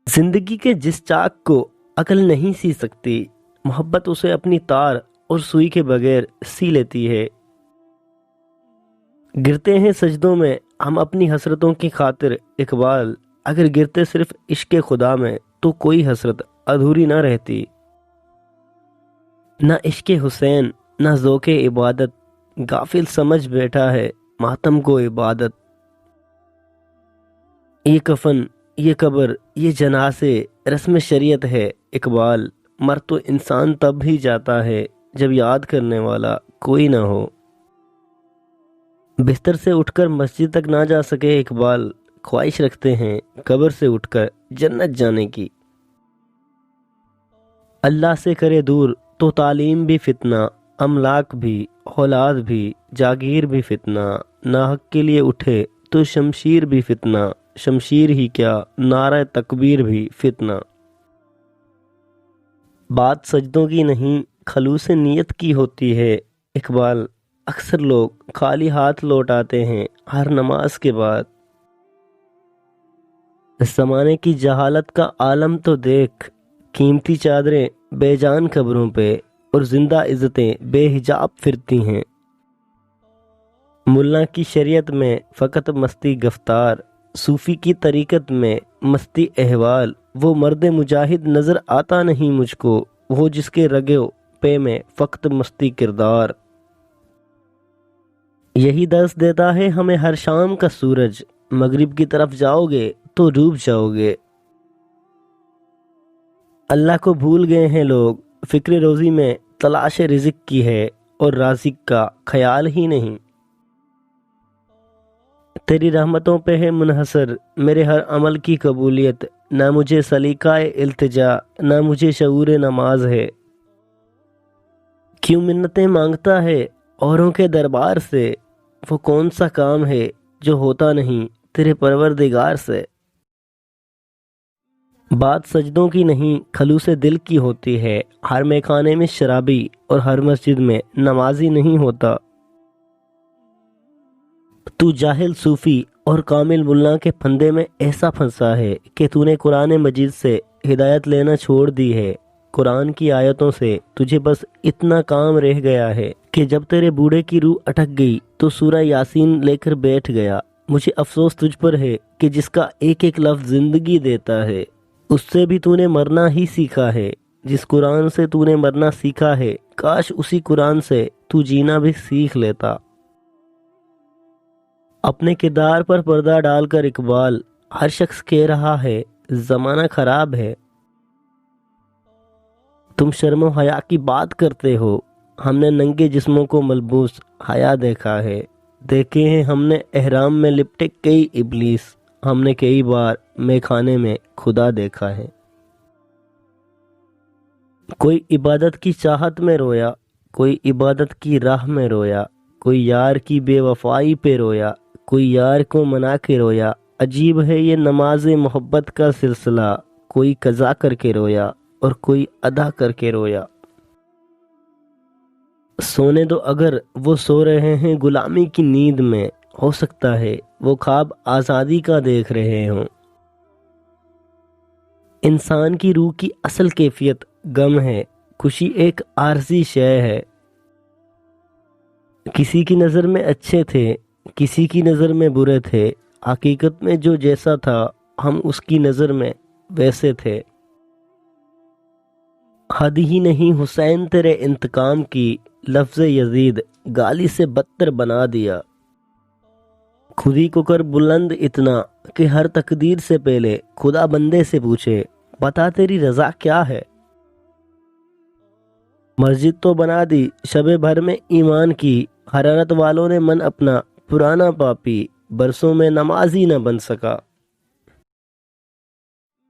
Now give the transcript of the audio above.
زندگی کے جس چاک کو عقل نہیں سی سکتی، محبت اسے اپنی تار اور سوئی کے بغیر سی لیتی ہے۔ گرتے ہیں سجدوں میں ہم اپنی حسرتوں کی خاطر اقبال، اگر گرتے صرف عشق خدا میں تو کوئی حسرت ادھوری نہ رہتی۔ نہ عشق حسین نہ ذوق عبادت، غافل سمجھ بیٹھا ہے ماتم کو عبادت۔ یہ کفن، یہ قبر، یہ جنازے رسم شریعت ہے اقبال، مر تو انسان تب ہی جاتا ہے جب یاد کرنے والا کوئی نہ ہو۔ بستر سے اٹھ کر مسجد تک نہ جا سکے اقبال، خواہش رکھتے ہیں قبر سے اٹھ کر جنت جانے کی۔ اللہ سے کرے دور تو تعلیم بھی فتنہ، املاک بھی، اولاد بھی، جاگیر بھی فتنہ، ناحق کے لیے اٹھے تو شمشیر بھی فتنہ، شمشیر ہی کیا نعرہ تکبیر بھی فتنہ۔ بات سجدوں کی نہیں خلوص نیت کی ہوتی ہے اقبال، اکثر لوگ خالی ہاتھ لوٹ آتے ہیں ہر نماز کے بعد۔ اس زمانے کی جہالت کا عالم تو دیکھ، قیمتی چادریں بے جان قبروں پہ اور زندہ عزتیں بے حجاب پھرتی ہیں۔ ملا کی شریعت میں فقط مستی گفتار، صوفی کی طریقت میں مستی احوال، وہ مرد مجاہد نظر آتا نہیں مجھ کو، وہ جس کے رگو پے میں فقط مستی کردار۔ یہی درس دیتا ہے ہمیں ہر شام کا سورج، مغرب کی طرف جاؤ گے تو ڈوب جاؤ گے۔ اللہ کو بھول گئے ہیں لوگ، فکر روزی میں تلاش رزق کی ہے اور رازق کا خیال ہی نہیں۔ تیری رحمتوں پہ ہے منحصر میرے ہر عمل کی قبولیت، نہ مجھے سلیقہ التجا نہ مجھے شعور نماز ہے۔ کیوں منتیں مانگتا ہے اوروں کے دربار سے، وہ کون سا کام ہے جو ہوتا نہیں تیرے پروردگار سے۔ بات سجدوں کی نہیں خلوص دل کی ہوتی ہے، ہر میخانے میں شرابی اور ہر مسجد میں نمازی نہیں ہوتا۔ تو جاہل صوفی اور کامل ملا کے پھندے میں ایسا پھنسا ہے کہ تو نے قرآن مجید سے ہدایت لینا چھوڑ دی ہے۔ قرآن کی آیتوں سے تجھے بس اتنا کام رہ گیا ہے کہ جب تیرے بوڑھے کی روح اٹک گئی تو سورہ یاسین لے کر بیٹھ گیا۔ مجھے افسوس تجھ پر ہے کہ جس کا ایک ایک لفظ زندگی دیتا ہے، اس سے بھی تو نے مرنا ہی سیکھا ہے۔ جس قرآن سے تو نے مرنا سیکھا ہے، کاش اسی قرآن سے تو جینا بھی سیکھ لیتا۔ اپنے کردار پر پردہ ڈال کر اقبال، ہر شخص کہہ رہا ہے زمانہ خراب ہے۔ تم شرم و حیا کی بات کرتے ہو، ہم نے ننگے جسموں کو ملبوس حیا دیکھا ہے۔ دیکھے ہیں ہم نے احرام میں لپٹے کئی ابلیس، ہم نے کئی بار میخانے میں خدا دیکھا ہے۔ کوئی عبادت کی چاہت میں رویا، کوئی عبادت کی راہ میں رویا، کوئی یار کی بے وفائی پہ رویا، کوئی یار کو منا کے رویا۔ عجیب ہے یہ نماز محبت کا سلسلہ، کوئی قضا کر کے رویا اور کوئی ادا کر کے رویا۔ سونے دو اگر وہ سو رہے ہیں غلامی کی نیند میں، ہو سکتا ہے وہ خواب آزادی کا دیکھ رہے ہوں۔ انسان کی روح کی اصل کیفیت غم ہے، خوشی ایک عارضی شے ہے۔ کسی کی نظر میں اچھے تھے، کسی کی نظر میں برے تھے، حقیقت میں جو جیسا تھا ہم اس کی نظر میں ویسے تھے۔ حد ہی نہیں حسین تیرے انتقام کی، لفظ یزید گالی سے بدتر بنا دیا۔ خودی کو کر بلند اتنا کہ ہر تقدیر سے پہلے خدا بندے سے پوچھے بتا تیری رضا کیا ہے۔ مسجد تو بنا دی شب بھر میں ایمان کی، حرارت والوں نے من اپنا پرانا پاپی، برسوں میں نمازی نہ بن سکا۔